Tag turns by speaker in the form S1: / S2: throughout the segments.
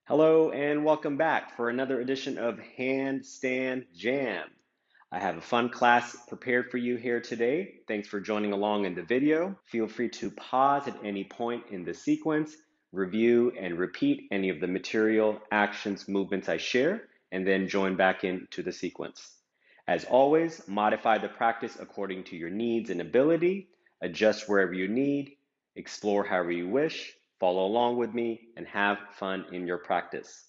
S1: Hello and welcome back for another edition of Handstand Jam. I have a fun class prepared for you here today. Thanks for joining along in the video. Feel free to pause at any point in the sequence, review and repeat any of the material, actions, movements I share, and then join back into the sequence. As always, modify the practice according to your needs and ability, adjust wherever you need, explore however you wish, follow along with me, and have fun in your practice.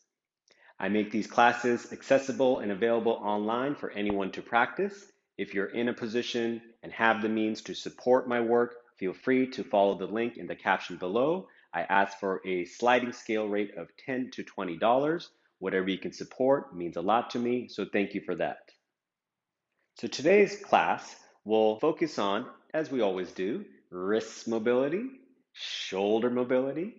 S1: I make these classes accessible and available online for anyone to practice. If you're in a position and have the means to support my work, feel free to follow the link in the caption below. I ask for a sliding scale rate of $10 to $20. Whatever you can support means a lot to me, so thank you for that. So today's class will focus on, as we always do, wrist mobility, shoulder mobility,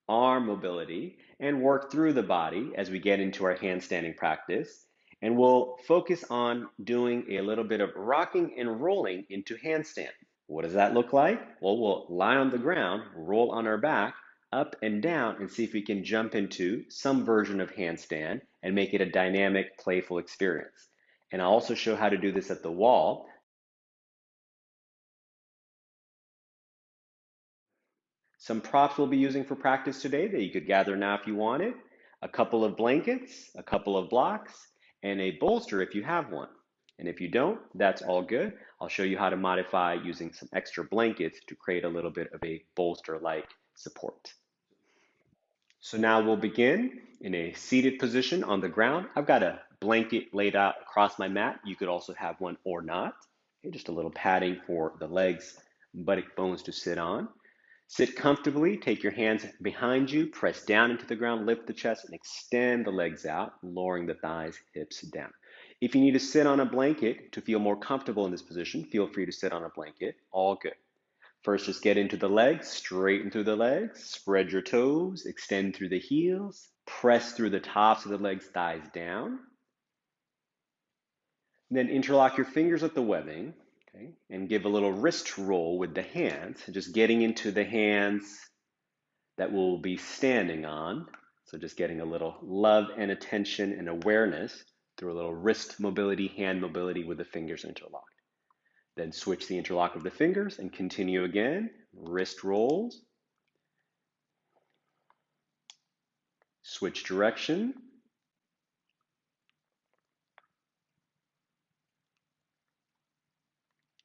S1: arm mobility, and work through the body as we get into our handstanding practice. And we'll focus on doing a little bit of rocking and rolling into handstand. What does that look like? Well, we'll lie on the ground, roll on our back, up and down, and see if we can jump into some version of handstand and make it a dynamic, playful experience. And I'll also show how to do this at the wall. Some props we'll be using for practice today that you could gather now if you wanted. A couple of blankets, a couple of blocks, and a bolster if you have one. And if you don't, that's all good. I'll show you how to modify using some extra blankets to create a little bit of a bolster-like support. So now we'll begin in a seated position on the ground. I've got a blanket laid out across my mat. You could also have one or not. Okay, just a little padding for the legs, buttock bones to sit on. Sit comfortably, take your hands behind you, press down into the ground, lift the chest, and extend the legs out, lowering the thighs, hips down. If you need to sit on a blanket to feel more comfortable in this position, feel free to sit on a blanket, all good. First, just get into the legs, straighten through the legs, spread your toes, extend through the heels, press through the tops of the legs, thighs down. Then interlock your fingers at the webbing, okay, and give a little wrist roll with the hands, just getting into the hands that we'll be standing on. So just getting a little love and attention and awareness through a little wrist mobility, hand mobility with the fingers interlocked. Then switch the interlock of the fingers and continue again. Wrist rolls. Switch direction.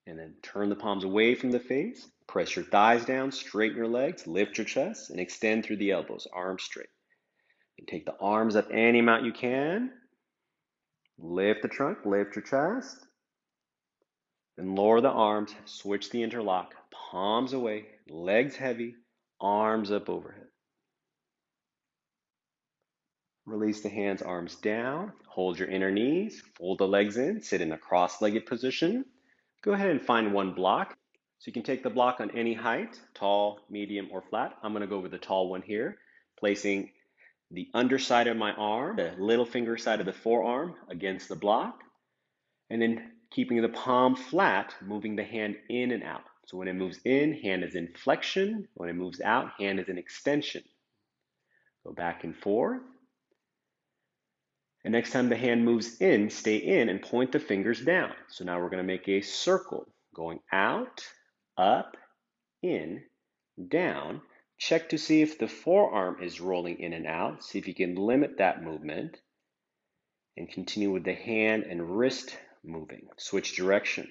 S1: And then turn the palms away from the face. Press your thighs down, straighten your legs, lift your chest, and extend through the elbows, arms straight. And take the arms up any amount you can. Lift the trunk, lift your chest. Then lower the arms, switch the interlock, palms away, legs heavy, arms up overhead. Release the hands, arms down, hold your inner knees, fold the legs in, sit in a cross-legged position. Go ahead and find one block. So you can take the block on any height, tall, medium, or flat. I'm gonna go with the tall one here, placing the underside of my arm, the little finger side of the forearm against the block, and then keeping the palm flat, moving the hand in and out. So when it moves in, hand is in flexion. When it moves out, hand is in extension. Go back and forth. And next time the hand moves in, stay in and point the fingers down. So now we're going to make a circle going out, up, in, down. Check to see if the forearm is rolling in and out. See if you can limit that movement. And continue with the hand and wrist moving. Switch direction.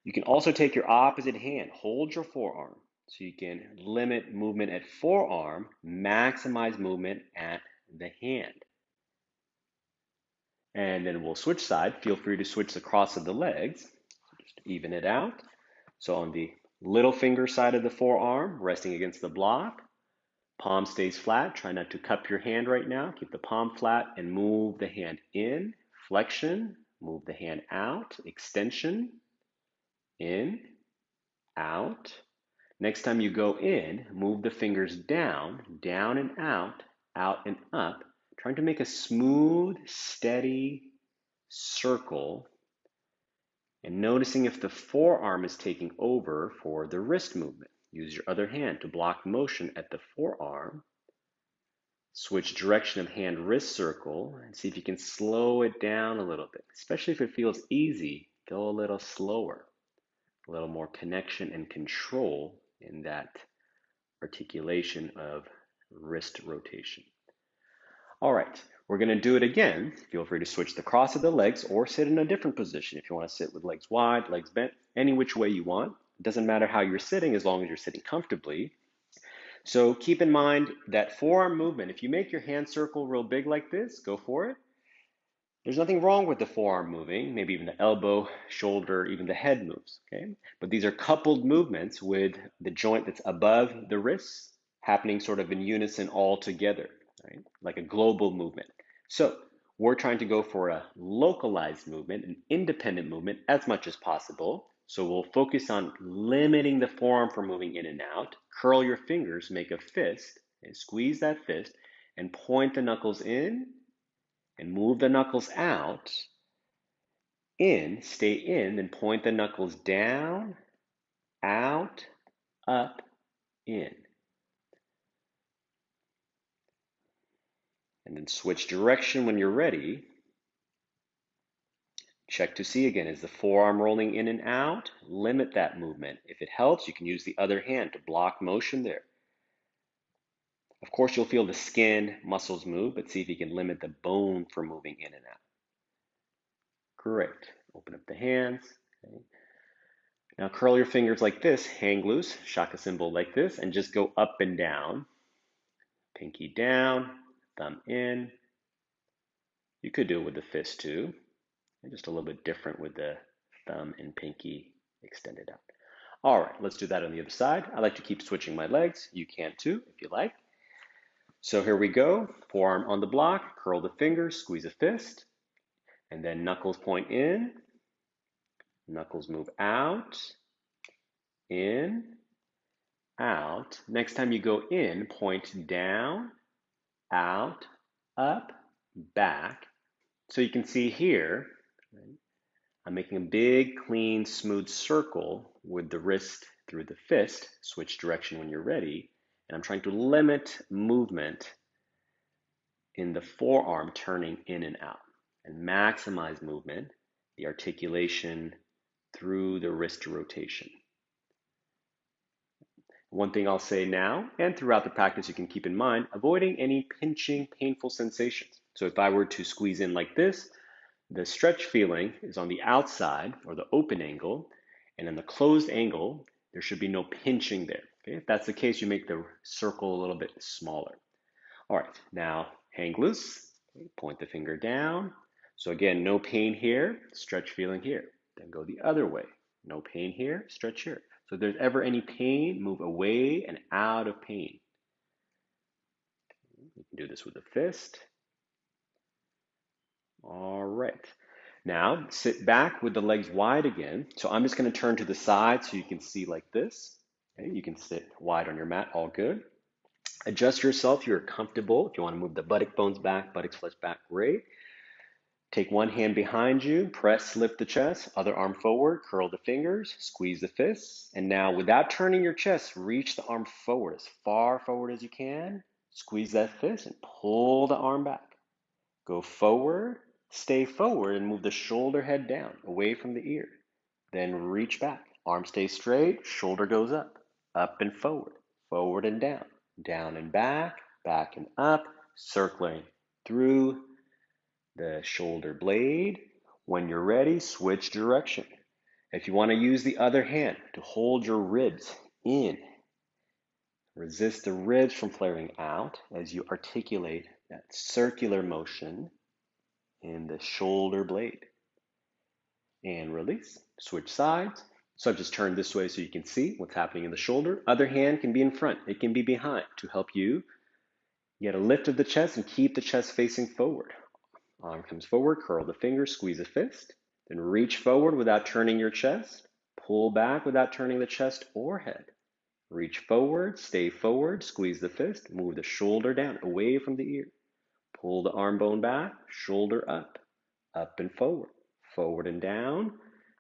S1: You can also take your opposite hand, hold your forearm, so you can limit movement at forearm, maximize movement at the hand. And then we'll switch side. Feel free to switch the cross of the legs, so just even it out. So on the little finger side of the forearm, resting against the block, palm stays flat. Try not to cup your hand right now. Keep the palm flat and move the hand in, flexion, move the hand out, extension, in, out. Next time you go in, move the fingers down, down and out and up, trying to make a smooth, steady circle and noticing if the forearm is taking over for the wrist movement. Use your other hand to block motion at the forearm Switch direction of hand wrist circle and see if you can slow it down a little bit. Especially if it feels easy, go a little slower, a little more connection and control in that articulation of wrist rotation. All right, we're going to do it again. Feel free to switch the cross of the legs or sit in a different position. If you want to sit with legs wide, legs bent, any which way you want. It doesn't matter how you're sitting as long as you're sitting comfortably. So keep in mind that forearm movement, if you make your hand circle real big like this, go for it. There's nothing wrong with the forearm moving, maybe even the elbow, shoulder, even the head moves, okay? But these are coupled movements with the joint that's above the wrists happening sort of in unison all together, right? Like a global movement. So we're trying to go for a localized movement, an independent movement as much as possible. So we'll focus on limiting the forearm from moving in and out. Curl your fingers, make a fist, and squeeze that fist, and point the knuckles in and move the knuckles out, in, stay in, then point the knuckles down, out, up, in. And then switch direction when you're ready. Check to see again, is the forearm rolling in and out? Limit that movement. If it helps, you can use the other hand to block motion there. Of course, you'll feel the skin, muscles move, but see if you can limit the bone from moving in and out. Great. Open up the hands. Okay. Now curl your fingers like this, hang loose, shaka symbol like this, and just go up and down. Pinky down, thumb in. You could do it with the fist too. Just a little bit different with the thumb and pinky extended out. All right, let's do that on the other side. I like to keep switching my legs. You can too, if you like. So here we go. Forearm on the block, curl the fingers, squeeze a fist, and then knuckles point in, knuckles move out, in, out. Next time you go in, point down, out, up, back. So you can see here, right, I'm making a big, clean, smooth circle with the wrist through the fist. Switch direction when you're ready. And I'm trying to limit movement in the forearm turning in and out and maximize movement, the articulation through the wrist rotation. One thing I'll say now and throughout the practice you can keep in mind, avoiding any pinching, painful sensations. So if I were to squeeze in like this, the stretch feeling is on the outside or the open angle, and in the closed angle, there should be no pinching there. Okay? If that's the case, you make the circle a little bit smaller. All right, now hang loose, okay, point the finger down. So again, no pain here, stretch feeling here. Then go the other way. No pain here, stretch here. So if there's ever any pain, move away and out of pain. You can do this with a fist. All right. Now sit back with the legs wide again. So I'm just going to turn to the side so you can see like this. Okay, you can sit wide on your mat, all good. Adjust yourself if you're comfortable. If you want to move the buttock bones back, buttocks flesh back, great. Take one hand behind you, press, lift the chest, other arm forward, curl the fingers, squeeze the fists. And now without turning your chest, reach the arm forward as far forward as you can. Squeeze that fist and pull the arm back. Go forward, stay forward, and move the shoulder head down, away from the ear. Then reach back. Arm stays straight, shoulder goes up and forward and down and back and up, circling through the shoulder blade. When you're ready, switch direction. If you want to use the other hand to hold your ribs in, resist the ribs from flaring out as you articulate that circular motion in the shoulder blade. And release, switch sides. So I've just turned this way so you can see what's happening in the shoulder. Other hand can be in front, it can be behind to help you get a lift of the chest and keep the chest facing forward. Arm comes forward, curl the fingers, squeeze a fist. Then reach forward without turning your chest. Pull back without turning the chest or head. Reach forward, stay forward, squeeze the fist, move the shoulder down, away from the ear. Pull the arm bone back, shoulder up and forward and down.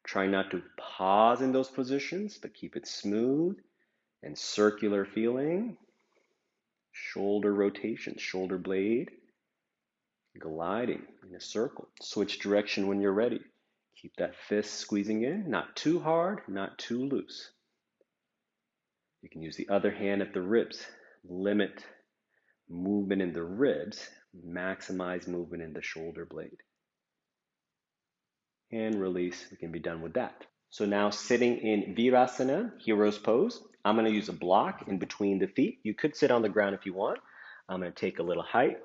S1: Try not to pause in those positions, but keep it smooth and circular feeling. Shoulder rotation, shoulder blade gliding in a circle. Switch direction when you're ready. Keep that fist squeezing in, not too hard, not too loose. You can use the other hand at the ribs. Limit movement in the ribs, maximize movement in the shoulder blade. And release, we can be done with that. So now sitting in Virasana, hero's pose, I'm going to use a block in between the feet. You could sit on the ground if you want. I'm going to take a little height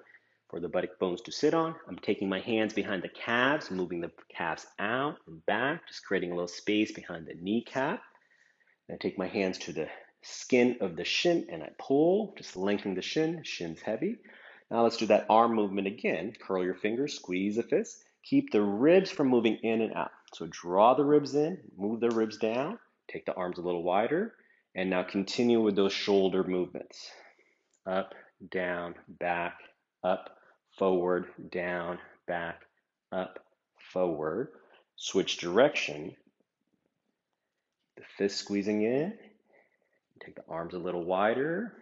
S1: for the buttock bones to sit on. I'm taking my hands behind the calves, moving the calves out and back, just creating a little space behind the kneecap. And I take my hands to the skin of the shin and I pull, just lengthening the shin, shin's heavy. Now let's do that arm movement again. Curl your fingers, squeeze the fist. Keep the ribs from moving in and out. So draw the ribs in, move the ribs down, take the arms a little wider, and now continue with those shoulder movements. Up, down, back, up, forward, down, back, up, forward. Switch direction. The fist squeezing in. Take the arms a little wider.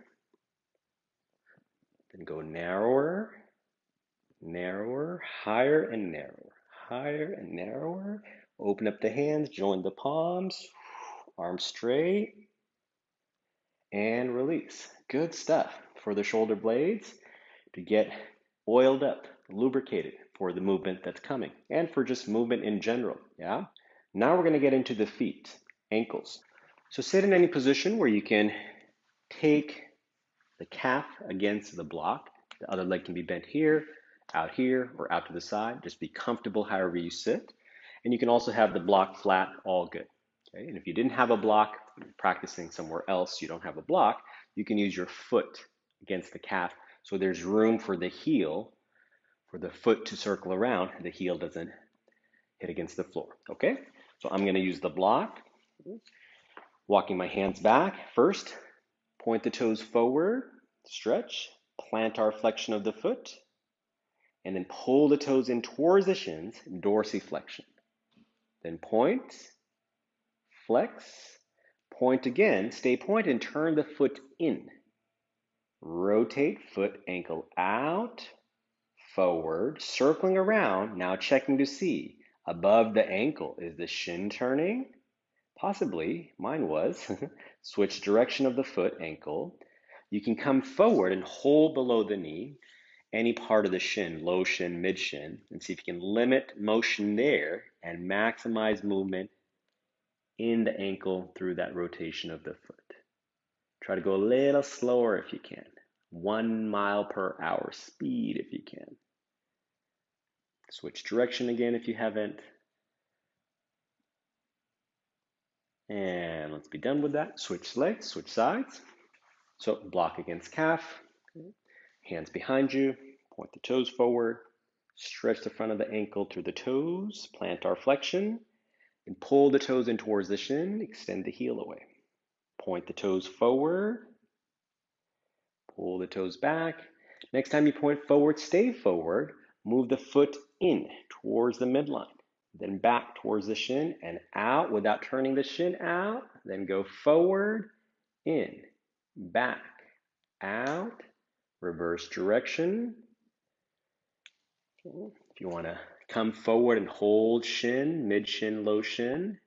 S1: Then go narrower, narrower, higher and narrower, higher and narrower. Open up the hands, join the palms, arms straight, and release. Good stuff for the shoulder blades to get oiled up, lubricated for the movement that's coming and for just movement in general. Yeah. Now we're going to get into the feet, ankles. So sit in any position where you can take the calf against the block. The other leg can be bent here, or out to the side. Just be comfortable however you sit. And you can also have the block flat, all good. Okay? And if you didn't have a block, practicing somewhere else, you don't have a block, you can use your foot against the calf. So there's room for the heel, for the foot to circle around. The heel doesn't hit against the floor. Okay? So I'm going to use the block. Walking my hands back first. Point the toes forward, stretch, plantar flexion of the foot, and then pull the toes in towards the shins, dorsiflexion. Then point, flex, point again, stay pointed and turn the foot in. Rotate, foot, ankle out, forward, circling around, now checking to see. Above the ankle, is the shin turning? Possibly, mine was. Switch direction of the foot, ankle. You can come forward and hold below the knee, any part of the shin, low shin, mid shin, and see if you can limit motion there and maximize movement in the ankle through that rotation of the foot. Try to go a little slower if you can. 1 mile per hour speed if you can. Switch direction again if you haven't. And let's be done with that. Switch legs, switch sides. So block against calf, hands behind you, point the toes forward, stretch the front of the ankle through the toes, plantar flexion, and pull the toes in towards the shin, extend the heel away. Point the toes forward, pull the toes back. Next time you point forward, stay forward, move the foot in towards the midline, then back towards the shin and out without turning the shin out, then go forward, in, back, out, reverse direction. If you want to come forward and hold shin, mid shin, low shin,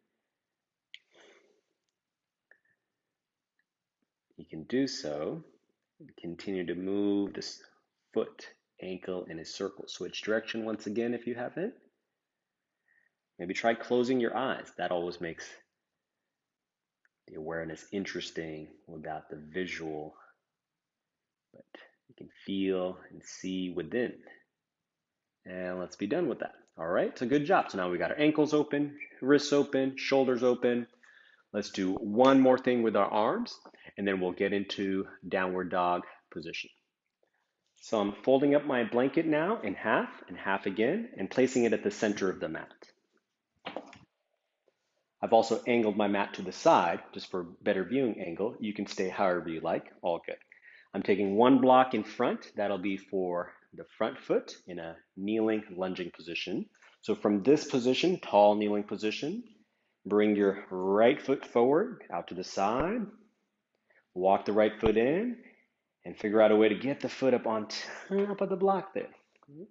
S1: you can do so. Continue to move this foot, ankle in a circle. Switch direction once again if you haven't. Maybe try closing your eyes. That always makes the awareness interesting without the visual, but you can feel and see within. And let's be done with that. All right, so good job. So now we got our ankles open, wrists open, shoulders open. Let's do one more thing with our arms, and then we'll get into downward dog position. So I'm folding up my blanket now in half and half again, and placing it at the center of the mat. I've also angled my mat to the side, just for better viewing angle. You can stay however you like, all good. I'm taking one block in front. That'll be for the front foot in a kneeling, lunging position. So from this position, tall kneeling position, bring your right foot forward, out to the side. Walk the right foot in, And figure out a way to get the foot up on top of the block there. And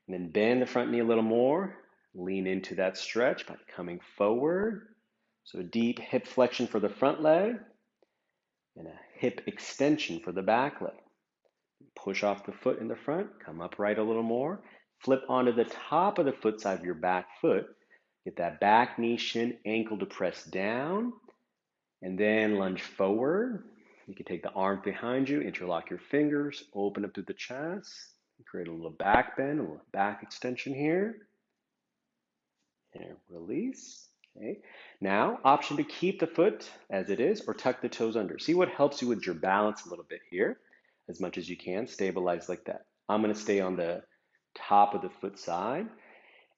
S1: then bend the front knee a little more. Lean into that stretch by coming forward. So deep hip flexion for the front leg and a hip extension for the back leg. Push off the foot in the front, come upright a little more. Flip onto the top of the foot side of your back foot. Get that back knee, shin, ankle to press down. And then lunge forward. You can take the arms behind you, interlock your fingers, open up through the chest. Create a little back bend, a little back extension here. And release. Okay. Now, option to keep the foot as it is or tuck the toes under. See what helps you with your balance a little bit here. As much as you can, stabilize like that. I'm going to stay on the top of the foot side.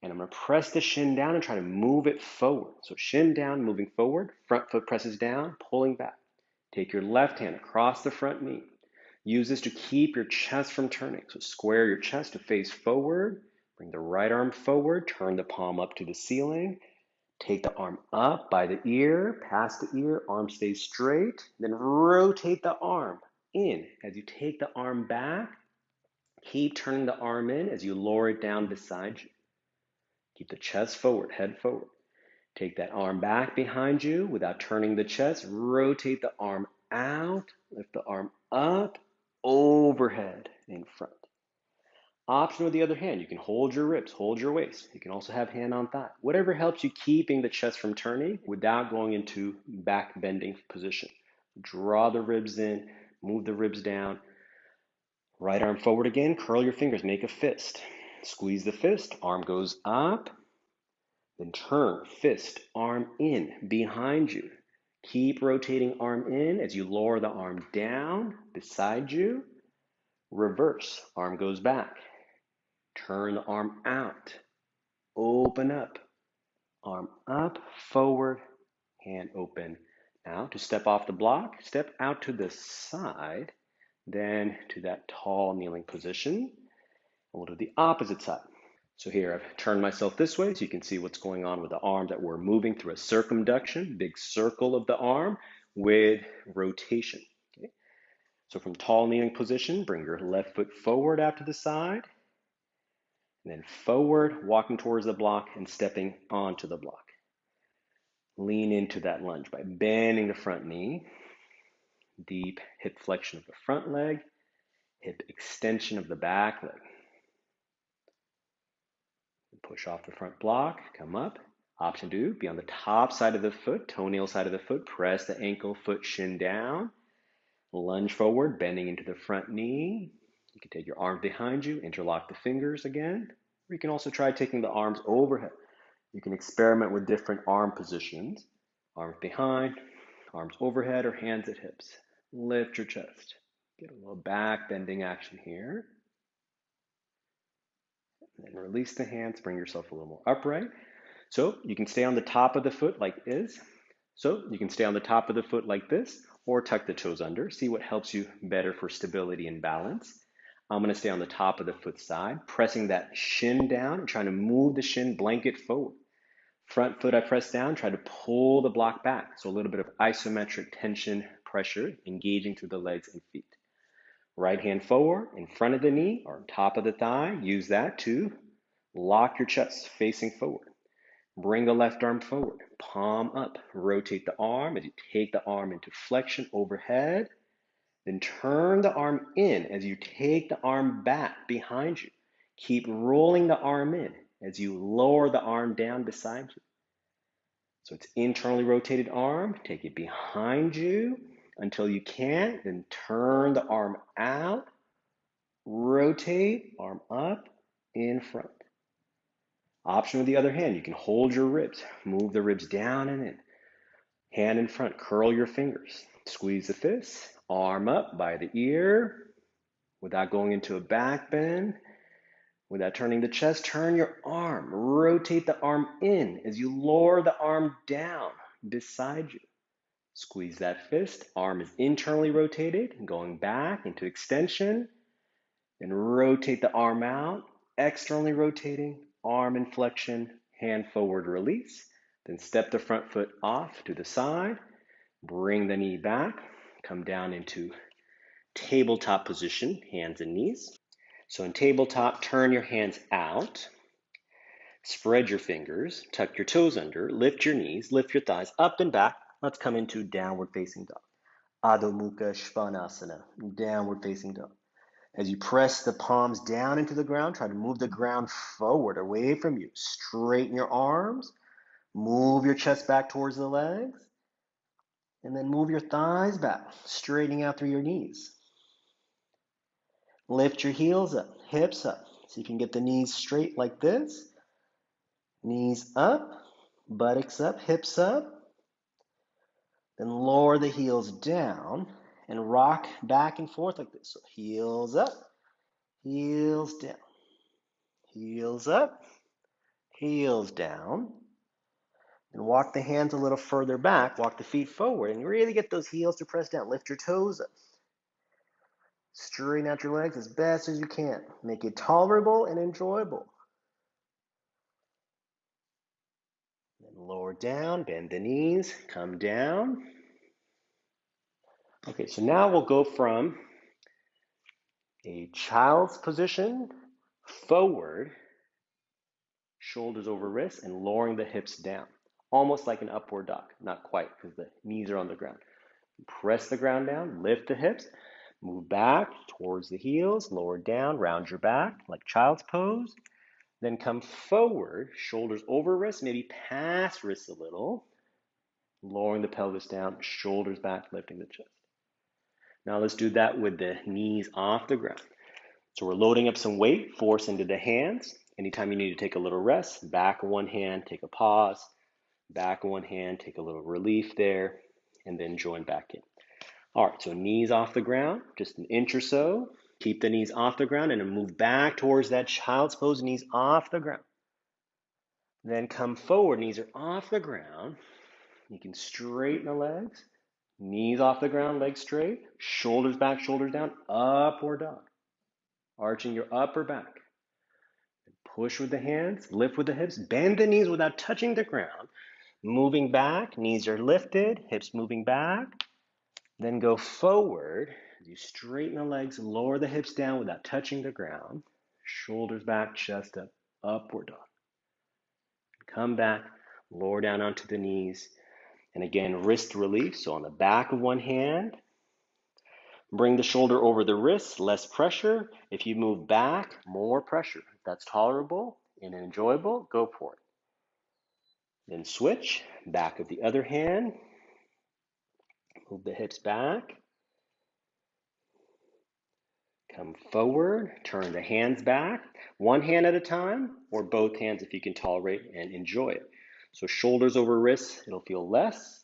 S1: And I'm going to press the shin down and try to move it forward. So shin down, moving forward. Front foot presses down, pulling back. Take your left hand across the front knee. Use this to keep your chest from turning. So square your chest to face forward. Bring the right arm forward. Turn the palm up to the ceiling. Take the arm up by the ear, past the ear. Arm stays straight. Then rotate the arm in. As you take the arm back, keep turning the arm in as you lower it down beside you. Keep the chest forward, head forward. Take that arm back behind you without turning the chest. Rotate the arm out, lift the arm up, overhead, in front. Option with the other hand, you can hold your ribs, hold your waist. You can also have hand on thigh. Whatever helps you keeping the chest from turning without going into back bending position. Draw the ribs in, move the ribs down. Right arm forward again, curl your fingers, make a fist. Squeeze the fist, arm goes up. Then turn, fist, arm in, behind you. Keep rotating arm in as you lower the arm down, beside you. Reverse, arm goes back. Turn the arm out. Open up. Arm up, forward, hand open. Now to step off the block, step out to the side, then to that tall kneeling position. And we'll do the opposite side. So here I've turned myself this way so you can see what's going on with the arm, that we're moving through a circumduction, big circle of the arm with rotation. Okay? So from tall kneeling position, bring your left foot forward out to the side, and then forward, walking towards the block and stepping onto the block. Lean into that lunge by bending the front knee, deep hip flexion of the front leg, hip extension of the back leg. Push off the front block, come up. Option 2, be on the top side of the foot, toenail side of the foot, press the ankle, foot, shin down. Lunge forward, bending into the front knee. You can take your arms behind you, interlock the fingers again. Or you can also try taking the arms overhead. You can experiment with different arm positions. Arms behind, arms overhead, or hands at hips. Lift your chest. Get a little back bending action here. And release the hands, bring yourself a little more upright. So you can stay on the top of the foot like this. So you can stay on the top of the foot like this, or tuck the toes under. See what helps you better for stability and balance. I'm going to stay on the top of the foot side, pressing that shin down and trying to move the shin blanket forward. Front foot I press down, try to pull the block back. So a little bit of isometric tension, pressure, engaging through the legs and feet. Right hand forward, in front of the knee or on top of the thigh. Use that to lock your chest facing forward. Bring the left arm forward, palm up. Rotate the arm as you take the arm into flexion overhead. Then turn the arm in as you take the arm back behind you. Keep rolling the arm in as you lower the arm down beside you. So it's internally rotated arm. Take it behind you until you can't. Then turn the arm out. Rotate, arm up, in front. Option with the other hand, you can hold your ribs. Move the ribs down and in. Hand in front, curl your fingers. Squeeze the fist, arm up by the ear. Without going into a back bend. Without turning the chest, turn your arm. Rotate the arm in as you lower the arm down beside you. Squeeze that fist. Arm is internally rotated, going back into extension. Then rotate the arm out, externally rotating, arm in flexion, hand forward release. Then step the front foot off to the side. Bring the knee back. Come down into tabletop position, hands and knees. So in tabletop, turn your hands out, spread your fingers, tuck your toes under, lift your knees, lift your thighs up and back. Let's come into downward facing dog. Adho Mukha Svanasana, downward facing dog. As you press the palms down into the ground, try to move the ground forward, away from you. Straighten your arms, move your chest back towards the legs, and then move your thighs back, straightening out through your knees. Lift your heels up, hips up, so you can get the knees straight like this. Knees up, buttocks up, hips up. Then lower the heels down and rock back and forth like this. So heels up, heels down, heels up, heels down. And walk the hands a little further back, walk the feet forward, and really get those heels to press down. Lift your toes up. Straighten out your legs as best as you can. Make it tolerable and enjoyable. Then lower down, bend the knees, come down. Okay, so now we'll go from a child's position, forward, shoulders over wrists, and lowering the hips down. Almost like an upward dog. Not quite, because the knees are on the ground. Press the ground down, lift the hips, move back towards the heels, lower down, round your back like child's pose. Then come forward, shoulders over wrists, maybe past wrists a little. Lowering the pelvis down, shoulders back, lifting the chest. Now let's do that with the knees off the ground. So we're loading up some weight, force into the hands. Anytime you need to take a little rest, back of one hand, take a pause. Back of one hand, take a little relief there, and then join back in. All right, so knees off the ground, just an inch or so. Keep the knees off the ground and then move back towards that child's pose, knees off the ground. Then come forward, knees are off the ground. You can straighten the legs, knees off the ground, legs straight, shoulders back, shoulders down, upward dog. Arching your upper back. Push with the hands, lift with the hips, bend the knees without touching the ground. Moving back, knees are lifted, hips moving back. Then go forward. You straighten the legs, lower the hips down without touching the ground. Shoulders back, chest up, upward dog. Come back, lower down onto the knees. And again, wrist relief. So on the back of one hand, bring the shoulder over the wrist, less pressure. If you move back, more pressure. If that's tolerable and enjoyable, go for it. Then switch, back of the other hand. Move the hips back. Come forward, turn the hands back, one hand at a time, or both hands if you can tolerate and enjoy it. So shoulders over wrists, it'll feel less.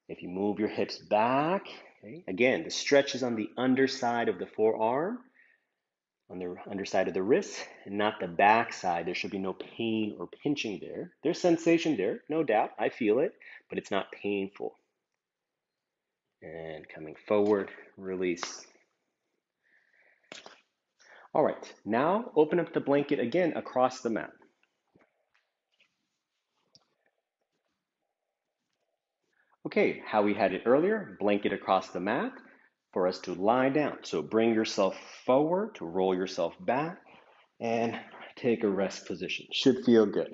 S1: If you move your hips back, okay? Again, the stretch is on the underside of the forearm, on the underside of the wrist, and not the back side. There should be no pain or pinching there. There's sensation there, no doubt. I feel it, but it's not painful. And coming forward, release. All right, now open up the blanket again across the mat. Okay, how we had it earlier, blanket across the mat for us to lie down. So bring yourself forward to roll yourself back and take a rest position. Should feel good.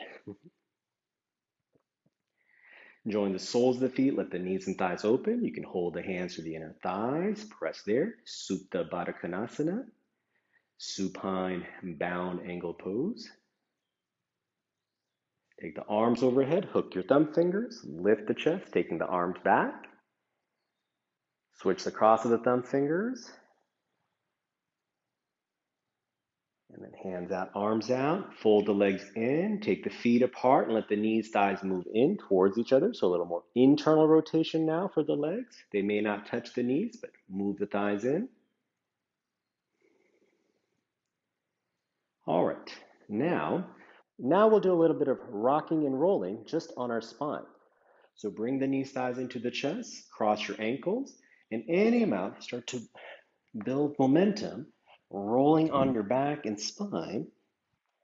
S1: Join the soles of the feet, let the knees and thighs open. You can hold the hands to the inner thighs, press there. Supta Baddha Konasana, supine bound angle pose. Take the arms overhead, hook your thumb fingers, lift the chest, taking the arms back. Switch the cross of the thumb fingers. And then hands out, arms out, fold the legs in, take the feet apart and let the knees, thighs move in towards each other. So a little more internal rotation now for the legs. They may not touch the knees, but move the thighs in. All right, now we'll do a little bit of rocking and rolling just on our spine. So bring the knees, thighs into the chest, cross your ankles, and any amount, start to build momentum, rolling on your back and spine,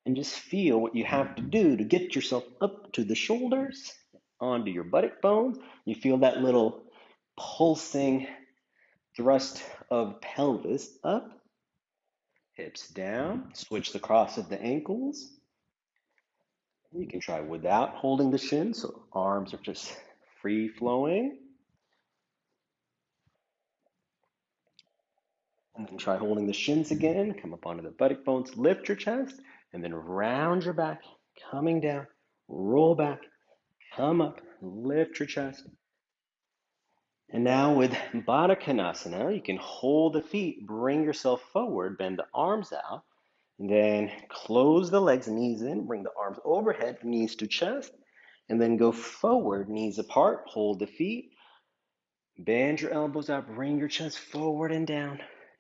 S1: and just feel what you have to do to get yourself up to the shoulders, onto your buttock bones. You feel that little pulsing Thrust of pelvis up, hips down. Switch the cross of the ankles. You can try without holding the shins, so arms are just free flowing. And then try holding the shins again. Come up onto the buttock bones, lift your chest, and then round your back, coming down, roll back, come up, lift your chest. And now with Baddha Konasana, you can hold the feet, bring yourself forward, bend the arms out, and then close the legs, knees in, bring the arms overhead, knees to chest, and then go forward, knees apart, hold the feet, bend your elbows out, bring your chest forward and down,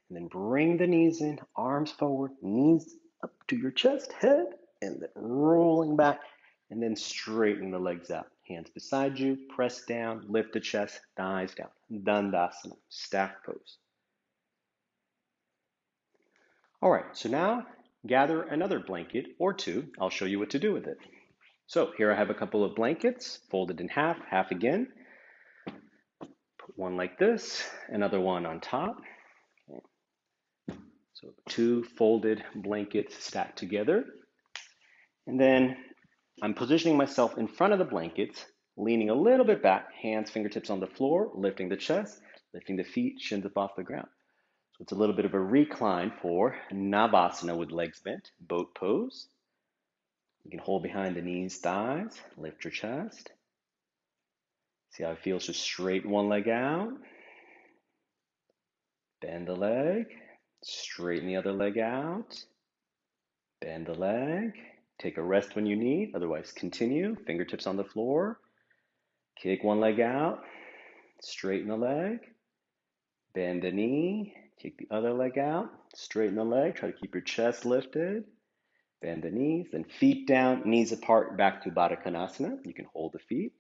S1: and then bring the knees in, arms forward, knees up to your chest, head, and then rolling back, and then straighten the legs out. Hands beside you, press down, lift the chest, thighs down. Dandasana, staff pose. All right, so now gather another blanket or two. I'll show you what to do with it. So here I have a couple of blankets folded in half, half again. Put one like this, another one on top. So two folded blankets stacked together. And then I'm positioning myself in front of the blankets, leaning a little bit back, hands, fingertips on the floor, lifting the chest, lifting the feet, shins up off the ground. So it's a little bit of a recline for Navasana with legs bent, boat pose. You can hold behind the knees, thighs, lift your chest. See how it feels to straighten one leg out. Bend the leg, straighten the other leg out. Bend the leg. Take a rest when you need, otherwise continue. Fingertips on the floor. Kick one leg out. Straighten the leg. Bend the knee. Kick the other leg out. Straighten the leg. Try to keep your chest lifted. Bend the knees. Then feet down, knees apart, back to Baddha Konasana. You can hold the feet.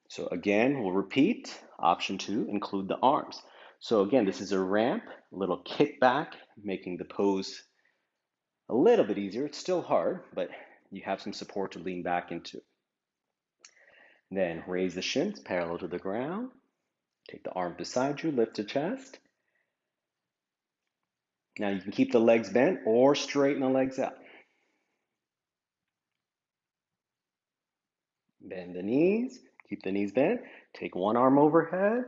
S1: So again, we'll repeat. Option 2, include the arms. So again, this is a ramp, a little kick back, making the pose a little bit easier. It's still hard, but you have some support to lean back into. Then raise the shins parallel to the ground. Take the arm beside you, lift the chest. Now you can keep the legs bent or straighten the legs out. Bend the knees, keep the knees bent. Take one arm overhead,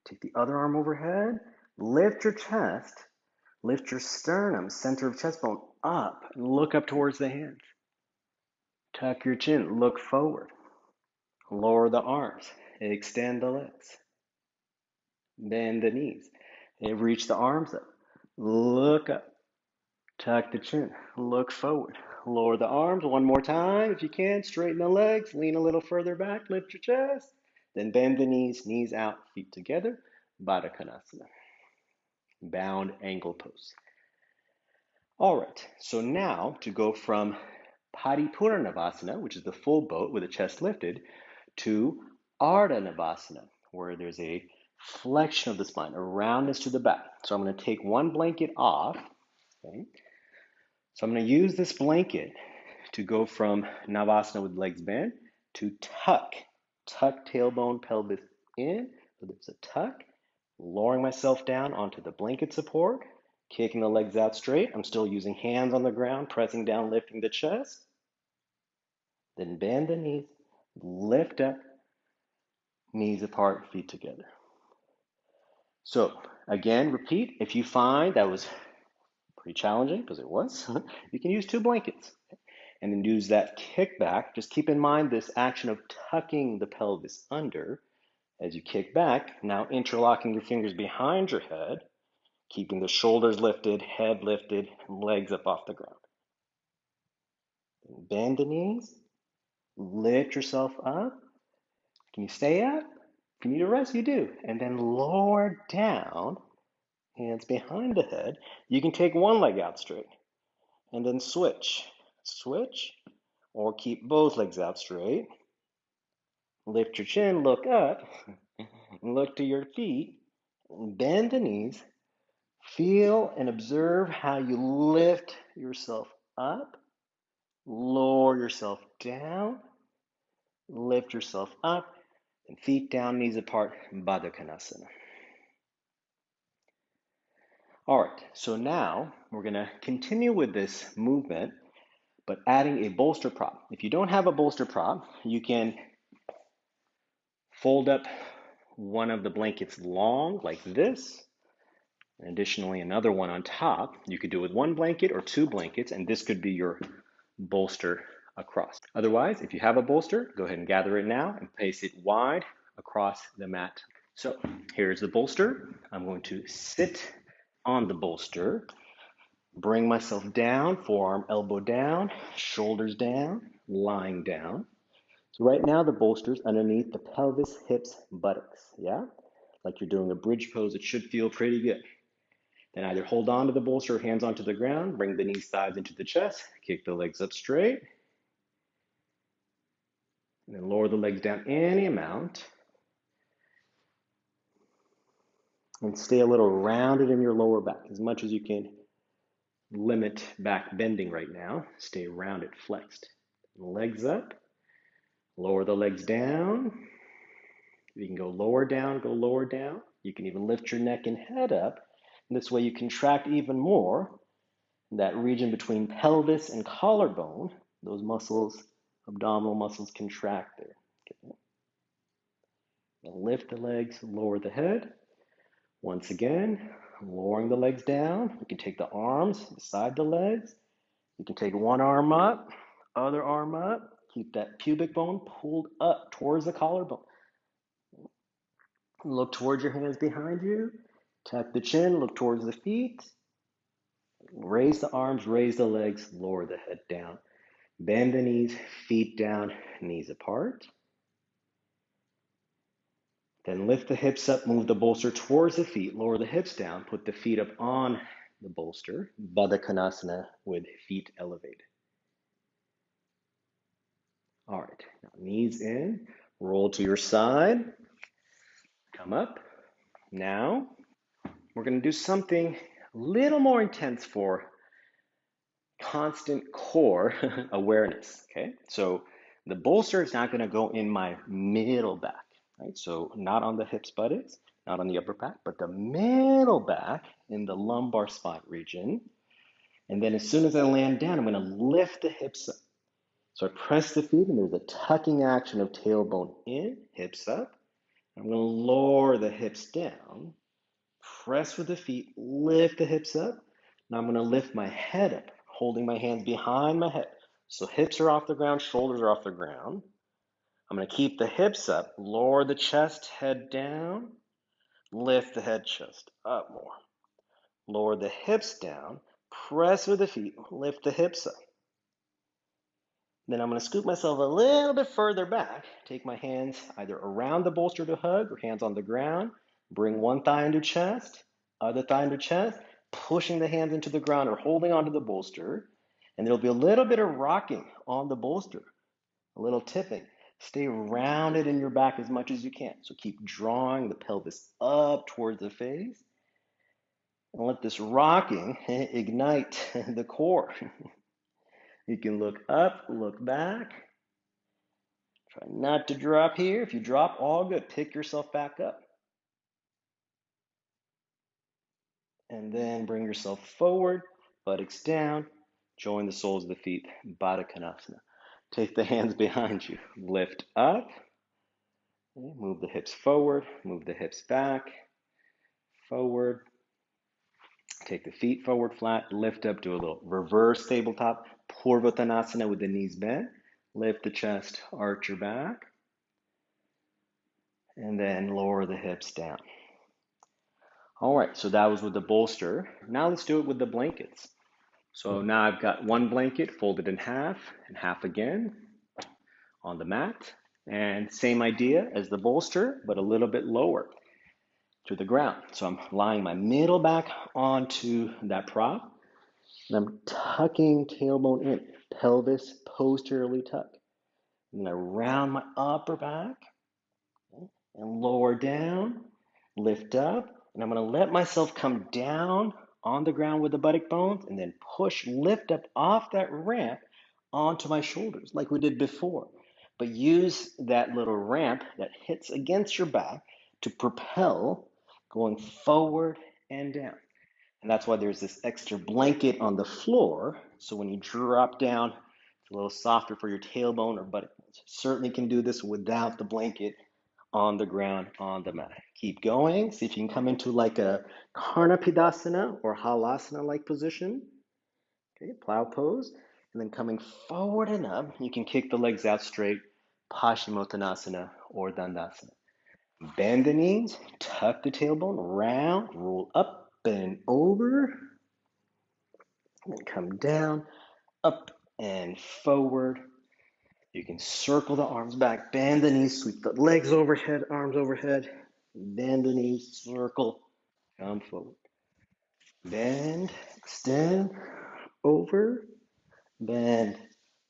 S1: take the other arm overhead. Lift your chest, lift your sternum, center of chest bone up, and look up towards the hands. Tuck your chin, look forward. Lower the arms, extend the legs. Bend the knees. And reach the arms up. Look up. Tuck the chin. Look forward. Lower the arms one more time if you can. Straighten the legs. Lean a little further back. Lift your chest. Then bend the knees. Knees out. Feet together. Baddha Konasana. Bound ankle pose. All right. So now to go from Paripurnavasana, which is the full boat with the chest lifted, to Ardha Navasana, where there's a flexion of the spine, a roundness to the back. So I'm going to take one blanket off. Okay? So I'm going to use this blanket to go from Navasana with legs bent to tuck. Tuck tailbone, pelvis in. So there's a tuck. Lowering myself down onto the blanket support. Kicking the legs out straight. I'm still using hands on the ground, pressing down, lifting the chest. Then bend the knees, lift up, knees apart, feet together. So again, repeat. If you find that was pretty challenging, because it was, you can use two blankets. And then use that kickback. Just keep in mind this action of tucking the pelvis under as you kick back. Now interlocking your fingers behind your head, keeping the shoulders lifted, head lifted, legs up off the ground. Bend the knees, lift yourself up. Can you stay up? If you need a rest, you do. And then lower down, hands behind the head. You can take one leg out straight and then switch. Switch, or keep both legs out straight. Lift your chin, look up, look to your feet, bend the knees. Feel and observe how you lift yourself up, lower yourself down, lift yourself up, And feet down, knees apart, Baddha Konasana. All right, so now we're going to continue with this movement, but adding a bolster prop. If you don't have a bolster prop, you can fold up one of the blankets long like this, and additionally another one on top. You could do it with one blanket or two blankets, and this could be your bolster across. Otherwise, if you have a bolster, go ahead and gather it now and place it wide across the mat. So here's the bolster. I'm going to sit on the bolster, bring myself down, forearm, elbow down, shoulders down, lying down. So right now the bolster's underneath the pelvis, hips, buttocks, yeah? Like you're doing a bridge pose, it should feel pretty good. Then either hold on to the bolster, hands onto the ground, bring the knees, thighs into the chest, kick the legs up straight, and then lower the legs down any amount. And stay a little rounded in your lower back as much as you can. Limit back bending right now. Stay rounded, flexed. Legs up, lower the legs down. You can go lower down, go lower down. You can even lift your neck and head up. And this way you contract even more that region between pelvis and collarbone. Those muscles, abdominal muscles contract there. Okay. Lift the legs, lower the head. Once again, lowering the legs down. You can take the arms beside the legs. You can take one arm up, other arm up. Keep that pubic bone pulled up towards the collarbone. Look towards your hands behind you. Tuck the chin, look towards the feet. Raise the arms, raise the legs, lower the head down. Bend the knees, feet down, knees apart. Then lift the hips up, move the bolster towards the feet, lower the hips down, put the feet up on the bolster, Baddha Konasana with feet elevated. All right, now knees in, roll to your side, come up. Now we're going to do something a little more intense for constant core awareness, okay? So the bolster is not going to go in my middle back, right? So not on the hips, buttocks, not on the upper back, but the middle back in the lumbar spine region. And then as soon as I land down, I'm going to lift the hips up. So I press the feet and there's a tucking action of tailbone in, hips up. I'm going to lower the hips down, press with the feet, lift the hips up. Now I'm going to lift my head up, holding my hands behind my head. So hips are off the ground, shoulders are off the ground. I'm going to keep the hips up, lower the chest, head down, lift the head, chest up more. Lower the hips down, press with the feet, lift the hips up. Then I'm going to scoop myself a little bit further back, take my hands either around the bolster to hug or hands on the ground, bring one thigh into chest, other thigh into chest, pushing the hands into the ground or holding onto the bolster. And there'll be a little bit of rocking on the bolster, a little tipping. Stay rounded in your back as much as you can. So keep drawing the pelvis up towards the face. And let this rocking ignite the core. You can look up, look back. Try not to drop here. If you drop, all good. Pick yourself back up. And then bring yourself forward, buttocks down. Join the soles of the feet, Baddha Konasana. Take the hands behind you. Lift up. Move the hips forward. Move the hips back. Forward. Take the feet forward flat. Lift up. Do a little reverse tabletop. Purvottanasana with the knees bent. Lift the chest. Arch your back. And then lower the hips down. All right, so that was with the bolster. Now let's do it with the blankets. So now I've got one blanket folded in half and half again on the mat. And same idea as the bolster, but a little bit lower to the ground. So I'm lying my middle back onto that prop. And I'm tucking tailbone in, pelvis posteriorly tucked. And I round my upper back and lower down, lift up. And I'm going to let myself come down on the ground with the buttock bones and then push, lift up off that ramp onto my shoulders like we did before. but use that little ramp that hits against your back to propel going forward and down. And that's why there's this extra blanket on the floor. So when you drop down, it's a little softer for your tailbone or butt. Certainly can do this without the blanket on the ground on the mat. Keep going. See if you can come into like a Karnapidasana or Halasana like position. Okay, plow pose. And then coming forward and up, you can kick the legs out straight, Paschimottanasana or Dandasana. Bend the knees, tuck the tailbone, round, roll up and over, and then come down, up and forward. You can circle the arms back, bend the knees, sweep the legs overhead, arms overhead, bend the knees, circle, come forward. Bend, extend, over, bend,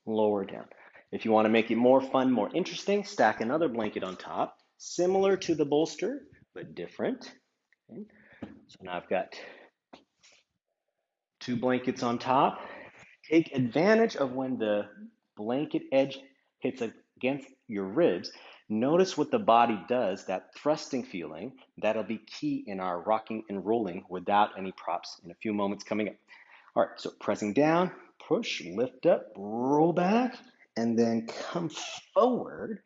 S1: lower down. If you want to make it more fun, more interesting, stack another blanket on top, similar to the bolster, but different. Okay. So now I've got 2 blankets on top. Take advantage of when the blanket edge hits against your ribs. Notice what the body does, that thrusting feeling, that'll be key in our rocking and rolling without any props in a few moments coming up. All right, so pressing down, push, lift up, roll back, and then come forward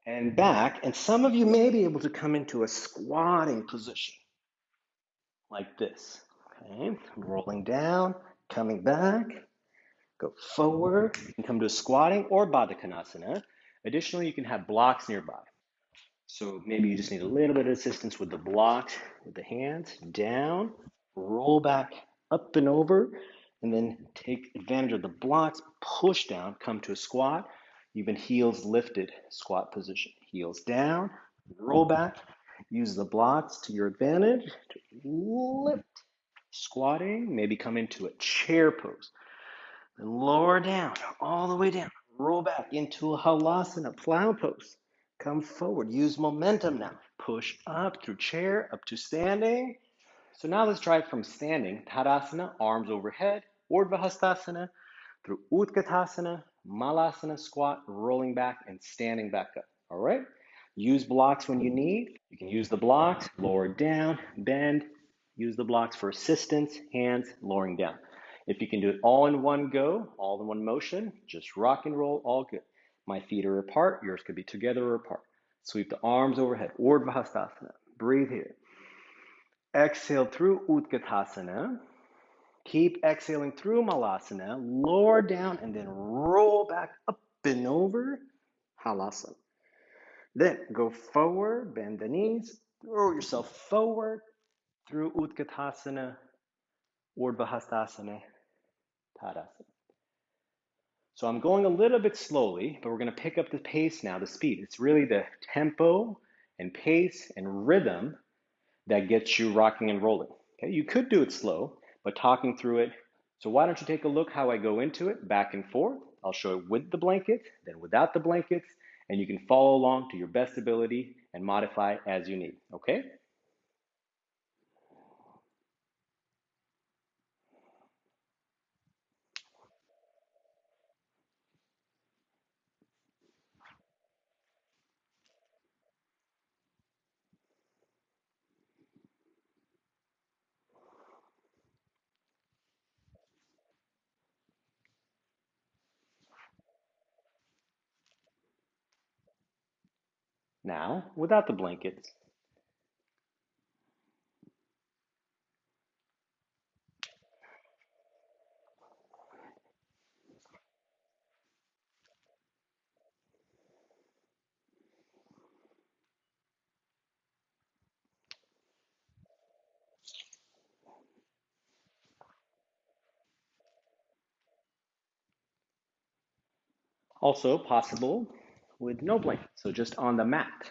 S1: and back. And some of you may be able to come into a squatting position like this. Okay, rolling down, coming back, go forward. You can come to a squatting or Baddha Konasana. Additionally, you can have blocks nearby. So maybe you just need a little bit of assistance with the blocks, with the hands, down, roll back, up and over, and then take advantage of the blocks, push down, come to a squat, even heels lifted squat position. Heels down, roll back, use the blocks to your advantage to lift, squatting, maybe come into a chair pose. Then lower down, all the way down. Roll back into a halasana, plow pose. Come forward, use momentum now. Push up through chair, up to standing. So now let's try from standing, Tadasana, arms overhead, Urdhva Hastasana, through Utkatasana, Malasana, squat, rolling back, and standing back up. All right? Use blocks when you need. You can use the blocks, lower down, bend. Use the blocks for assistance, hands, lowering down. If you can do it all in one go, all in one motion, just rock and roll, all good. My feet are apart, yours could be together or apart. Sweep the arms overhead, Urdhva Hastasana. Breathe here. Exhale through Utkatasana. Keep exhaling through Malasana. Lower down and then roll back up and over Halasana. Then go forward, bend the knees, throw yourself forward through Utkatasana, Urdhva Hastasana, Tadasana. So I'm going a little bit slowly, but we're going to pick up the pace now, the speed. It's really the tempo and pace and rhythm that gets you rocking and rolling. Okay, you could do it slow, but talking through it. So why don't you take a look how I go into it, back and forth. I'll show it with the blanket, then without the blankets, and you can follow along to your best ability and modify as you need, okay? Now, without the blankets. Also possible with no blanket, so just on the mat.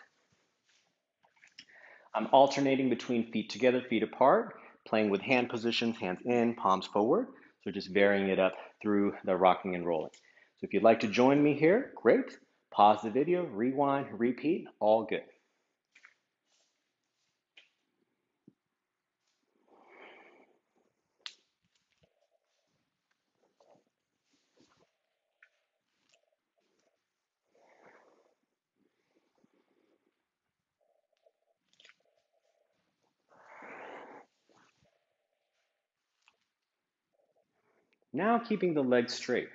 S1: I'm alternating between feet together, feet apart, playing with hand positions, hands in, palms forward. So just varying it up through the rocking and rolling. So if you'd like to join me here, great. Pause the video, rewind, repeat, all good. Now keeping the legs straight.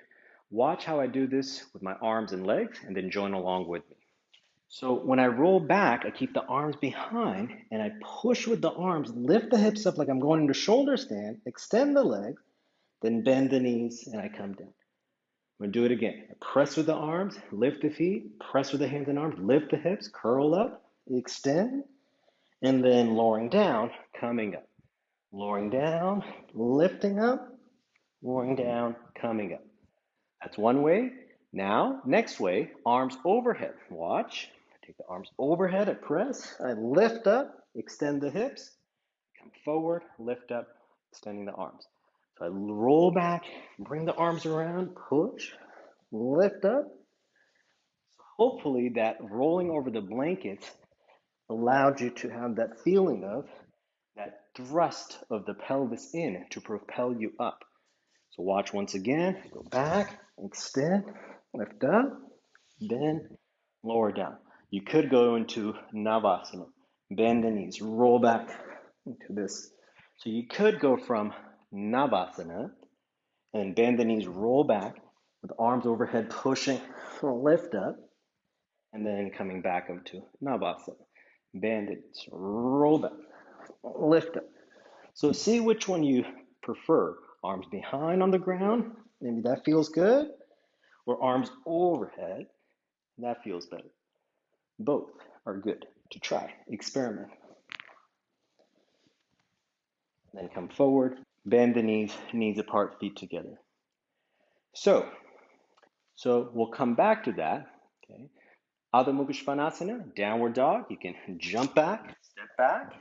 S1: Watch how I do this with my arms and legs and then join along with me. So when I roll back, I keep the arms behind and I push with the arms, lift the hips up like I'm going into shoulder stand, extend the legs, then bend the knees and I come down. I'm gonna do it again. I press with the arms, lift the feet, press with the hands and arms, lift the hips, curl up, extend, and then lowering down, coming up. Lowering down, lifting up, lowering down, coming up. That's one way. Now, next way, arms overhead. Watch. I take the arms overhead, I press, I lift up, extend the hips, come forward, lift up, extending the arms. So I roll back, bring the arms around, push, lift up. So hopefully that rolling over the blankets allowed you to have that feeling of that thrust of the pelvis in to propel you up. So watch once again, go back, extend, lift up, bend, lower down. You could go into Navasana, bend the knees, roll back into this. So you could go from Navasana and bend the knees, roll back with arms overhead, pushing, lift up, and then coming back up to Navasana. Bend the knees, roll back, lift up. So see which one you prefer. Arms behind on the ground, maybe that feels good, or arms overhead, that feels better. Both are good to try. Experiment. Then come forward, bend the knees, knees apart, feet together. So we'll come back to that. Okay. Adho Mukha Svanasana, downward dog. You can jump back, step back,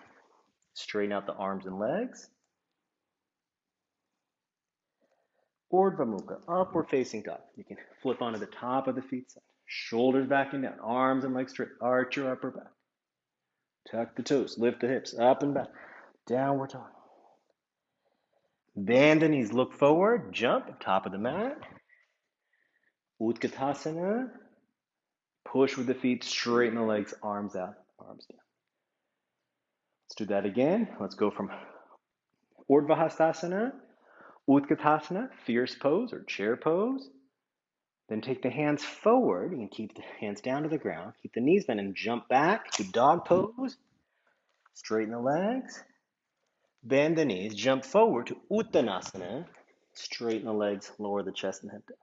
S1: straighten out the arms and legs. Urdhva Mukha, upward facing dog. You can flip onto the top of the feet, shoulders back and down, arms and legs straight, arch your upper back. Tuck the toes, lift the hips, up and back, downward dog. Bend the knees, look forward, jump, top of the mat. Utkatasana, push with the feet, straighten the legs, arms out, arms down. Let's do that again. Let's go from Urdhva Hastasana, Utkatasana, fierce pose or chair pose. Then take the hands forward. You can keep the hands down to the ground. Keep the knees bent and jump back to dog pose. Straighten the legs. Bend the knees. Jump forward to Uttanasana. Straighten the legs. Lower the chest and head down.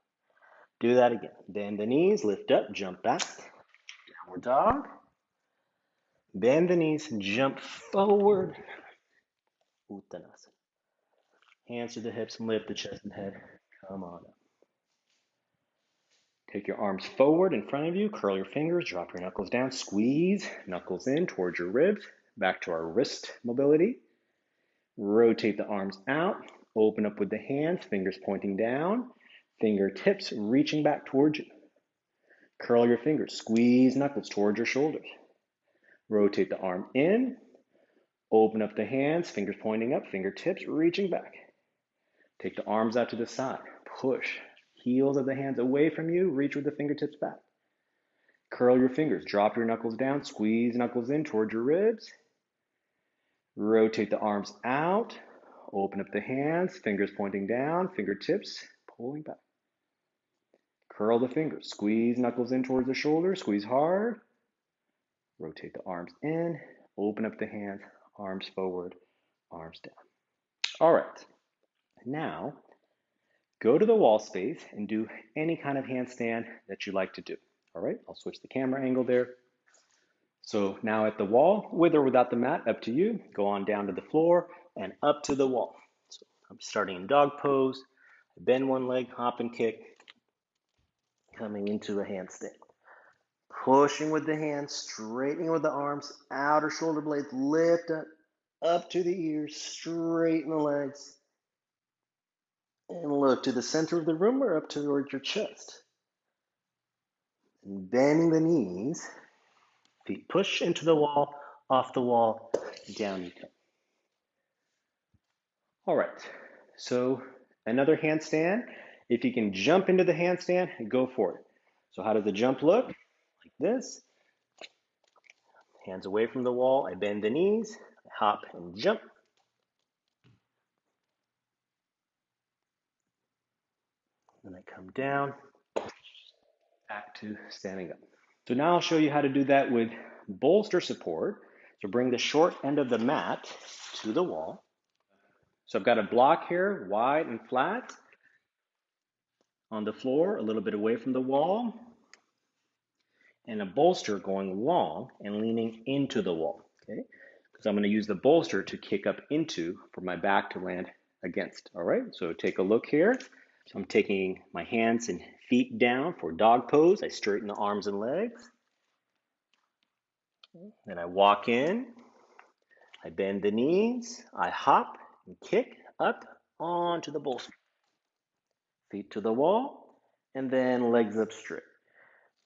S1: Do that again. Bend the knees. Lift up. Jump back. Downward dog. Bend the knees. Jump forward. Uttanasana. Hands to the hips. Lift the chest and head. Come on up. Take your arms forward in front of you, curl your fingers, drop your knuckles down, squeeze, knuckles in towards your ribs, back to our wrist mobility. Rotate the arms out, open up with the hands, fingers pointing down, fingertips reaching back towards you. Curl your fingers, squeeze knuckles towards your shoulders. Rotate the arm in, open up the hands, fingers pointing up, fingertips reaching back. Take the arms out to the side, push. Heels of the hands away from you, reach with the fingertips back. Curl your fingers, drop your knuckles down, squeeze knuckles in towards your ribs. Rotate the arms out, open up the hands, fingers pointing down, fingertips pulling back. Curl the fingers, squeeze knuckles in towards the shoulders, squeeze hard. Rotate the arms in, open up the hands, arms forward, arms down. All right, now go to the wall space and do any kind of handstand that you like to do. All right, I'll switch the camera angle there. So now at the wall, with or without the mat, up to you. Go on down to the floor and up to the wall. So I'm starting in dog pose. Bend one leg, hop and kick, coming into a handstand. Pushing with the hands, straightening with the arms, outer shoulder blades, lift up to the ears, straighten the legs, and look to the center of the room or up towards your chest. And bending the knees, feet push into the wall, off the wall, down you come. All right, so another handstand. If you can jump into the handstand, go for it. So how does the jump look? Like this. Hands away from the wall, I bend the knees, hop and jump. and I come down, back to standing up. So now I'll show you how to do that with bolster support. So bring the short end of the mat to the wall. So I've got a block here, wide and flat, on the floor, a little bit away from the wall, and a bolster going long and leaning into the wall, okay? Because I'm going to use the bolster to kick up into for my back to land against, all right? So take a look here. So I'm taking my hands and feet down for dog pose. I straighten the arms and legs. Then I walk in, I bend the knees, I hop and kick up onto the bolster. Feet to the wall, and then legs up straight.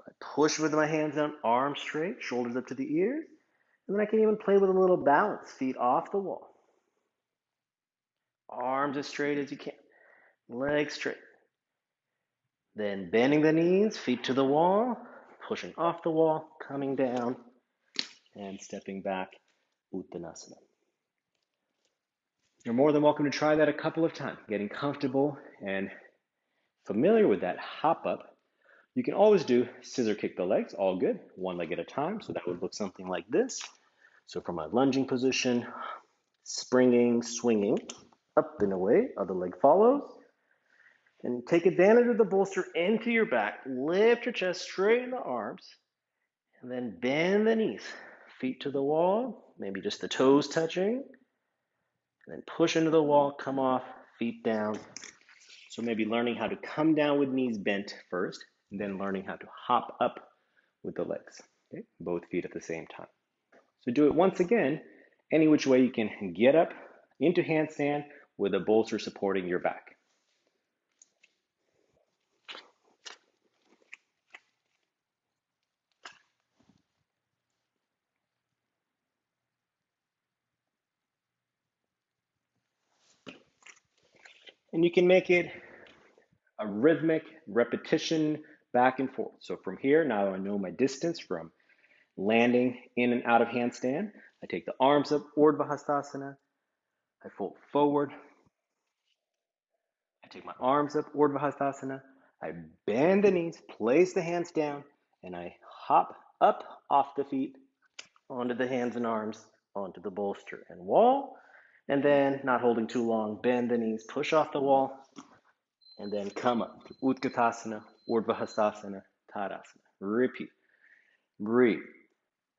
S1: I push with my hands down, arms straight, shoulders up to the ears, and then I can even play with a little balance, feet off the wall. Arms as straight as you can, legs straight. Then bending the knees, feet to the wall, pushing off the wall, coming down, and stepping back, Uttanasana. You're more than welcome to try that a couple of times, getting comfortable and familiar with that hop up. You can always do scissor kick the legs, all good, one leg at a time. So that would look something like this. So from a lunging position, springing, swinging, up and away, other leg follows. And take advantage of the bolster into your back. Lift your chest, straighten the arms, and then bend the knees. Feet to the wall, maybe just the toes touching. And then push into the wall, come off, feet down. So maybe learning how to come down with knees bent first, and then learning how to hop up with the legs, okay? Both feet at the same time. So do it once again, any which way you can get up into handstand with a bolster supporting your back. And you can make it a rhythmic repetition back and forth. So from here, now I know my distance from landing in and out of handstand. I take the arms up, Urdhva Hastasana. I fold forward. I take my arms up, Urdhva Hastasana. I bend the knees, place the hands down, and I hop up off the feet, onto the hands and arms, onto the bolster and wall. And then, not holding too long, bend the knees, push off the wall, and then come up to Utkatasana, Urdhva Hastasana, Tadasana. Repeat. Breathe.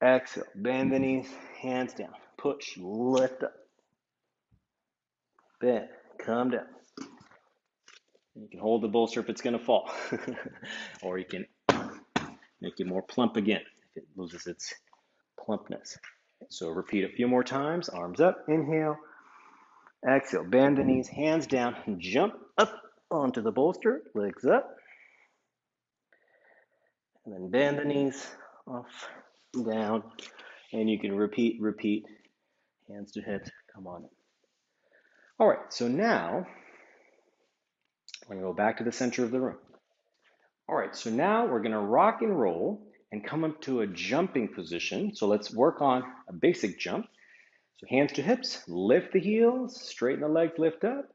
S1: Exhale. Bend the knees, hands down. Push, lift up. Bend, come down. You can hold the bolster if it's going to fall. Or you can make it more plump again if it loses its plumpness. So repeat a few more times. Arms up, inhale. Exhale, bend the knees, hands down, jump up onto the bolster, legs up. And then bend the knees, off, down. And you can repeat, hands to hips, come on in. All right, so now we're gonna go back to the center of the room. All right, so now we're gonna rock and roll and come up to a jumping position. So let's work on a basic jump. So hands to hips, lift the heels, straighten the legs, lift up.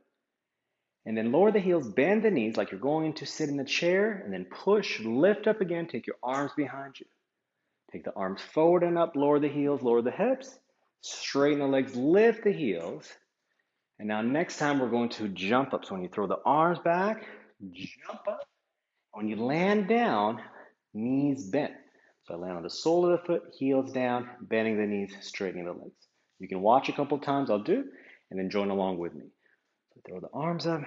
S1: And then lower the heels, bend the knees like you're going to sit in a chair, and then push, lift up again, take your arms behind you. Take the arms forward and up, lower the heels, lower the hips, straighten the legs, lift the heels. And now next time we're going to jump up. So when you throw the arms back, jump up. When you land down, knees bent. So I land on the sole of the foot, heels down, bending the knees, straightening the legs. You can watch a couple times, I'll do, and then join along with me. So throw the arms up.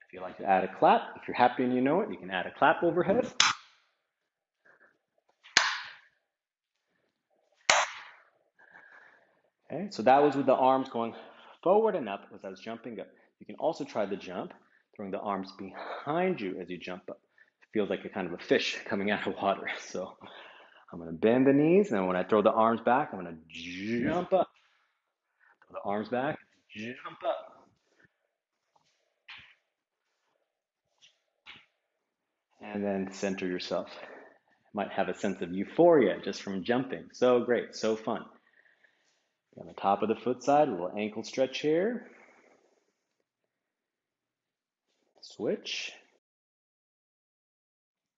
S1: If you like to add a clap, if you're happy and you know it, you can add a clap overhead. Okay, so that was with the arms going forward and up as I was jumping up. You can also try the jump, throwing the arms behind you as you jump up. It feels like a kind of a fish coming out of water. So I'm going to bend the knees, and then when I throw the arms back, I'm going to jump up. Throw the arms back, jump up. And then center yourself. You might have a sense of euphoria just from jumping. So great, so fun. On the top of the foot side, a little ankle stretch here. Switch.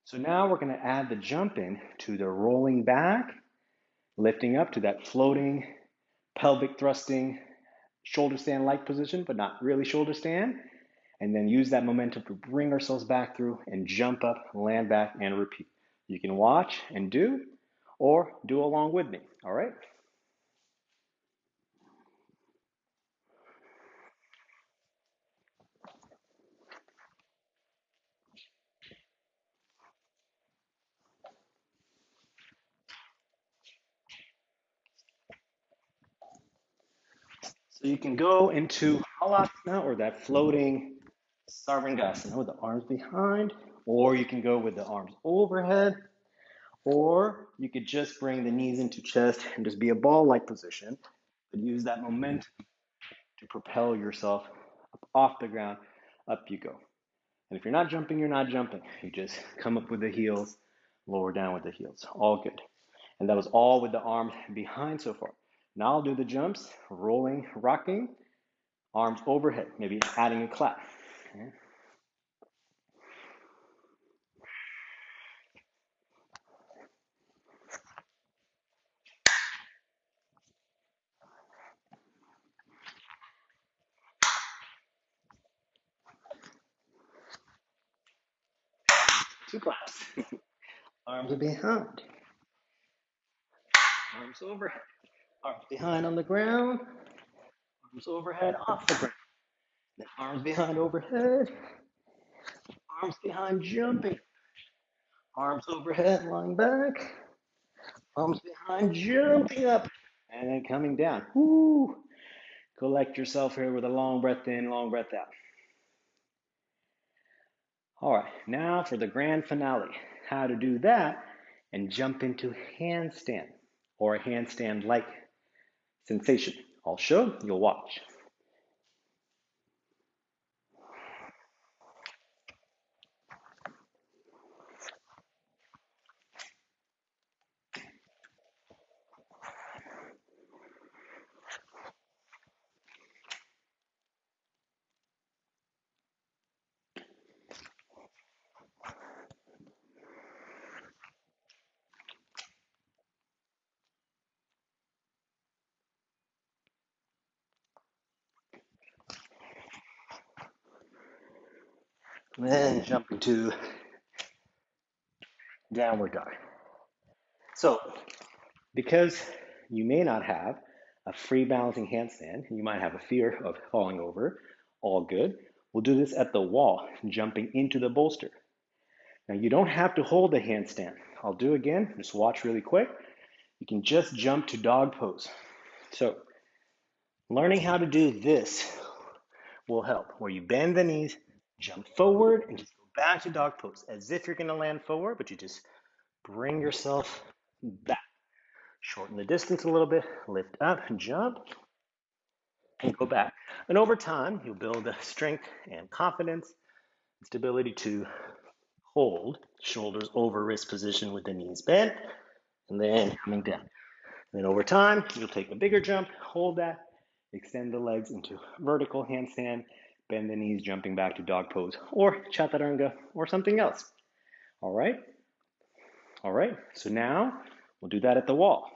S1: So now we're going to add the jump in to the rolling back, lifting up to that floating, pelvic thrusting, shoulder stand-like position, but not really shoulder stand. And then use that momentum to bring ourselves back through and jump up, land back, and repeat. You can watch and do, or do along with me, all right? So you can go into halasana or that floating sarvangasana with the arms behind, or you can go with the arms overhead, or you could just bring the knees into chest and just be a ball-like position, but use that momentum to propel yourself up off the ground, up you go. And if you're not jumping, you're not jumping. You just come up with the heels, lower down with the heels. All good. And that was all with the arms behind so far. Now I'll do the jumps, rolling, rocking, arms overhead, maybe adding a clap. Okay. Two claps. Arms are behind. Arms overhead. Arms behind on the ground. Arms overhead off the ground. Then arms behind overhead. Arms behind jumping. Arms overhead lying back. Arms behind jumping up. And then coming down. Woo! Collect yourself here with a long breath in, long breath out. All right, now for the grand finale. How to do that and jump into handstand or a handstand-like sensation. I'll show, you'll watch. Then jump into downward dog. So, because you may not have a free balancing handstand, you might have a fear of falling over, all good. We'll do this at the wall, jumping into the bolster. Now you don't have to hold the handstand. I'll do again, just watch really quick. You can just jump to dog pose. So learning how to do this will help, where you bend the knees, jump forward, and just go back to dog pose, as if you're gonna land forward, but you just bring yourself back. Shorten the distance a little bit, lift up, jump, and go back. And over time, you'll build the strength and confidence, and stability to hold shoulders over wrist position with the knees bent, and then coming down. And then over time, you'll take a bigger jump, hold that, extend the legs into vertical handstand, bend the knees, jumping back to dog pose, or chaturanga, or something else. All right? All right, so now we'll do that at the wall.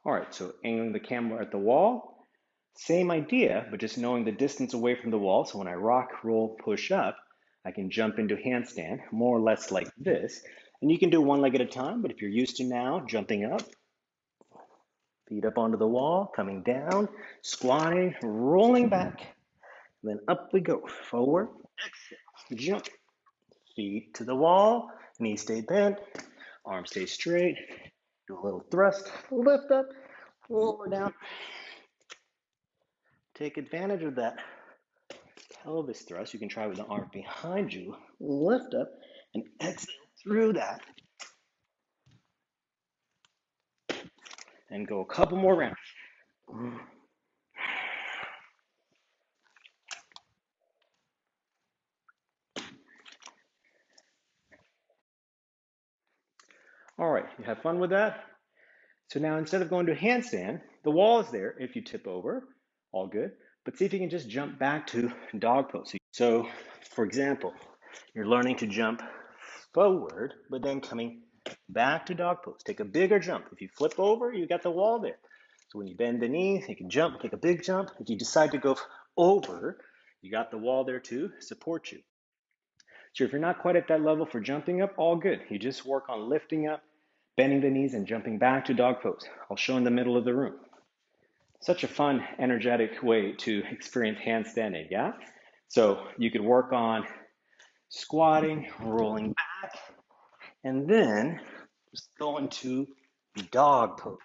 S1: All right, so angling the camera at the wall, same idea, but just knowing the distance away from the wall. So when I rock, roll, push up, I can jump into handstand, more or less like this. And you can do one leg at a time, but if you're used to now jumping up, feet up onto the wall, coming down, squatting, rolling back, and then up we go. Forward, exhale, jump, feet to the wall, knees stay bent, arms stay straight, do a little thrust, lift up, lower down. Take advantage of that pelvis thrust. You can try with the arm behind you, lift up, and exhale through that. And go a couple more rounds. All right, you have fun with that? So now instead of going to a handstand, the wall is there if you tip over, all good. But see if you can just jump back to dog pose. So for example, you're learning to jump forward, but then coming back to dog pose. Take a bigger jump. If you flip over, you got the wall there. So when you bend the knees, you can jump, take a big jump. If you decide to go over, you got the wall there to support you. So if you're not quite at that level for jumping up, all good. You just work on lifting up, bending the knees, and jumping back to dog pose. I'll show in the middle of the room. Such a fun, energetic way to experience handstanding, yeah? So you could work on squatting, rolling back, and then just go into dog pose.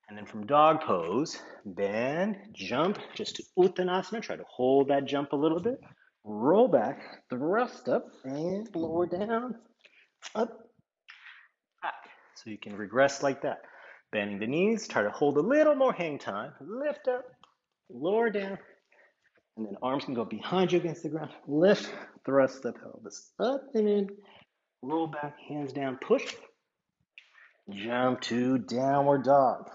S1: And then from dog pose, bend, jump, just to Uttanasana. Try to hold that jump a little bit. Roll back, thrust up, and lower down, up, back. So you can regress like that. Bending the knees, try to hold a little more hang time. Lift up, lower down, and then arms can go behind you against the ground. Lift, thrust the pelvis up and in. Roll back, hands down, push. Jump to downward dog.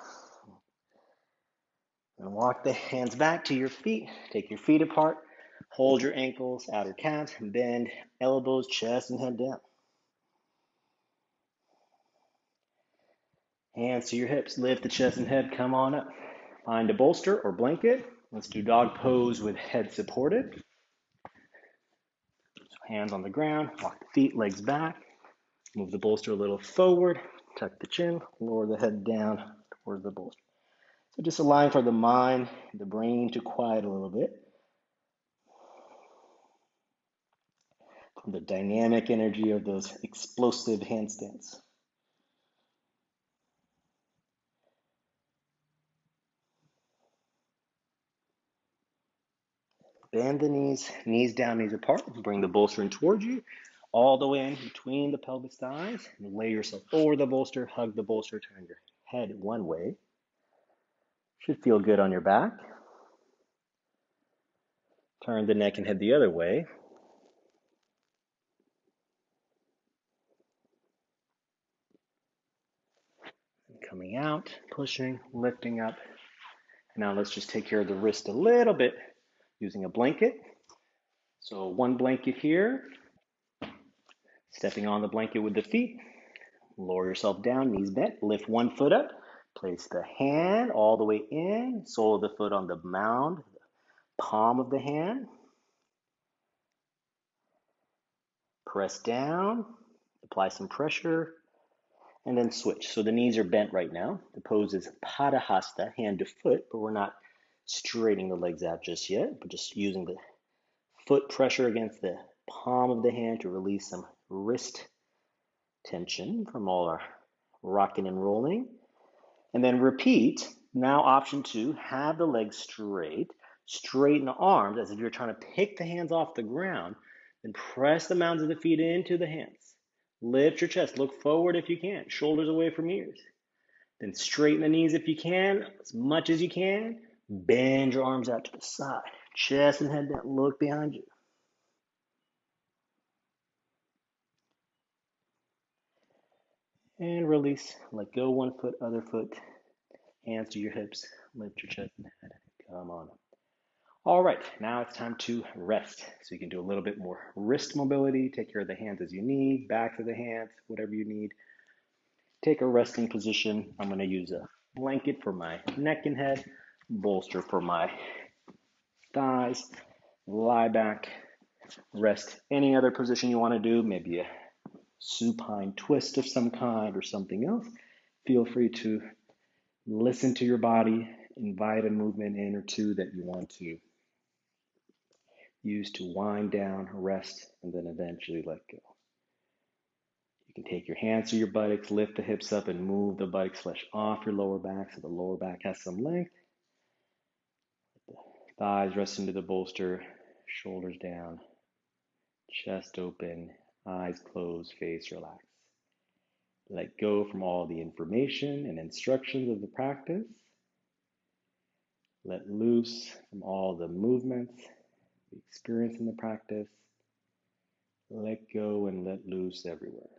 S1: And walk the hands back to your feet. Take your feet apart. Hold your ankles, outer calves, bend elbows, chest, and head down. Hands to your hips. Lift the chest and head. Come on up. Find a bolster or blanket. Let's do dog pose with head supported. So hands on the ground. Walk the feet, legs back. Move the bolster a little forward. Tuck the chin. Lower the head down towards the bolster. So just allowing for the mind, the brain to quiet a little bit. From the dynamic energy of those explosive handstands. Bend the knees, knees down, knees apart. Bring the bolster in towards you, all the way in between the pelvis thighs. And lay yourself over the bolster, hug the bolster, turn your head one way. Should feel good on your back. Turn the neck and head the other way. And coming out, pushing, lifting up. Now let's just take care of the wrist a little bit using a blanket. So one blanket here. Stepping on the blanket with the feet. Lower yourself down, knees bent. Lift one foot up. Place the hand all the way in. Sole of the foot on the mound. Palm of the hand. Press down. Apply some pressure. And then switch. So the knees are bent right now. The pose is Padahasta, hand to foot, but we're not straightening the legs out just yet. But just using the foot pressure against the palm of the hand to release some wrist tension from all our rocking and rolling. And then repeat. Now option 2, have the legs straight. Straighten the arms as if you're trying to pick the hands off the ground. Then press the mounds of the feet into the hands. Lift your chest. Look forward if you can. Shoulders away from ears. Then straighten the knees if you can, as much as you can. Bend your arms out to the side. Chest and head down. Look behind you. And release. Let go one foot, other foot. Hands to your hips. Lift your chest and head. Come on. All right, now it's time to rest. So you can do a little bit more wrist mobility. Take care of the hands as you need. Back of the hands, whatever you need. Take a resting position. I'm going to use a blanket for my neck and head. Bolster for my thighs. Lie back. Rest any other position you want to do. Maybe a supine twist of some kind or something else. Feel free to listen to your body. Invite a movement in or two that you want to use to wind down, rest, and then eventually let go. You can take your hands to your buttocks, lift the hips up, and move the buttocks flesh off your lower back so the lower back has some length. The thighs rest into the bolster, shoulders down, chest open, eyes closed, face relaxed. Let go from all the information and instructions of the practice. Let loose from all the movements we experience in the practice. Let go and let loose everywhere.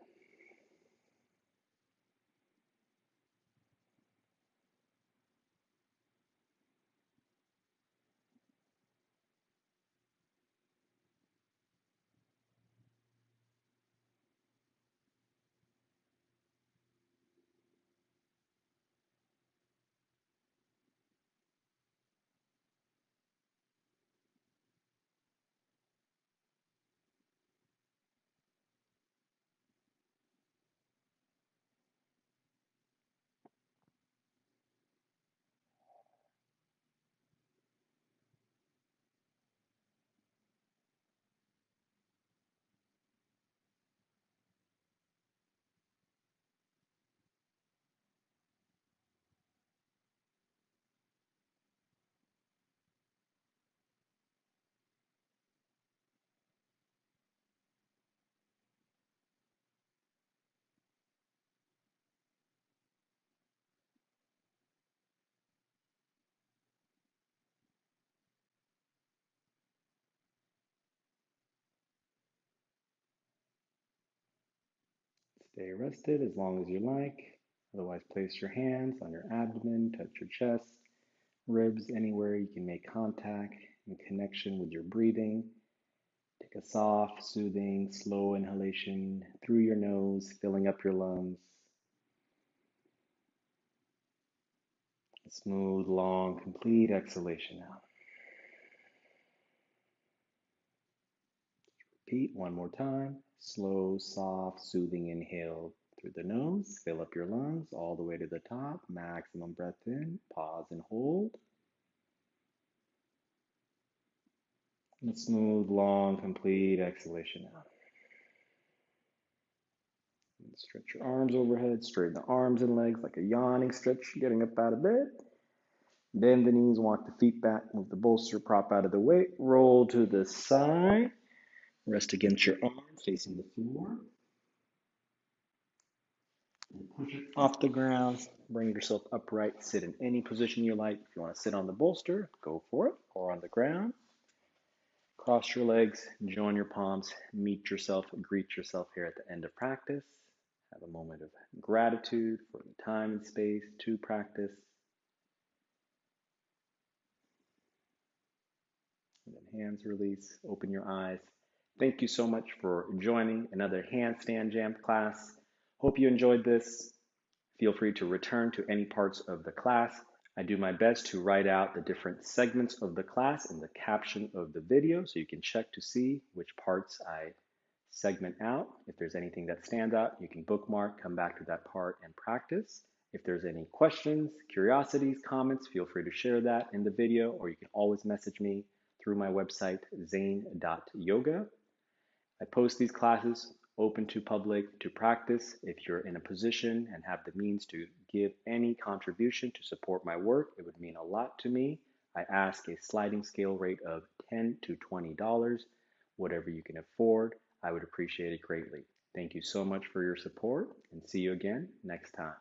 S1: Stay rested as long as you like. Otherwise, place your hands on your abdomen, touch your chest, ribs, anywhere you can make contact and connection with your breathing. Take a soft, soothing, slow inhalation through your nose, filling up your lungs. A smooth, long, complete exhalation out. Repeat one more time. Slow, soft, soothing inhale through the nose. Fill up your lungs all the way to the top. Maximum breath in. Pause and hold. And a smooth, long, complete exhalation out. And stretch your arms overhead. Straighten the arms and legs like a yawning stretch, getting up out of bed. Bend the knees, walk the feet back, move the bolster prop out of the way, roll to the side, rest against your arms facing the floor. Push it off the ground, bring yourself upright, sit in any position you like. If you want to sit on the bolster, go for it, or on the ground. Cross your legs, join your palms, meet yourself, greet yourself here at the end of practice. Have a moment of gratitude for the time and space to practice. And then hands release, open your eyes. Thank you so much for joining another Handstand Jam class. Hope you enjoyed this. Feel free to return to any parts of the class. I do my best to write out the different segments of the class in the caption of the video so you can check to see which parts I segment out. If there's anything that stands out, you can bookmark, come back to that part and practice. If there's any questions, curiosities, comments, feel free to share that in the video, or you can always message me through my website, zane.yoga. I post these classes open to public to practice. If you're in a position and have the means to give any contribution to support my work, it would mean a lot to me. I ask a sliding scale rate of $10 to $20. Whatever you can afford, I would appreciate it greatly. Thank you so much for your support, and see you again next time.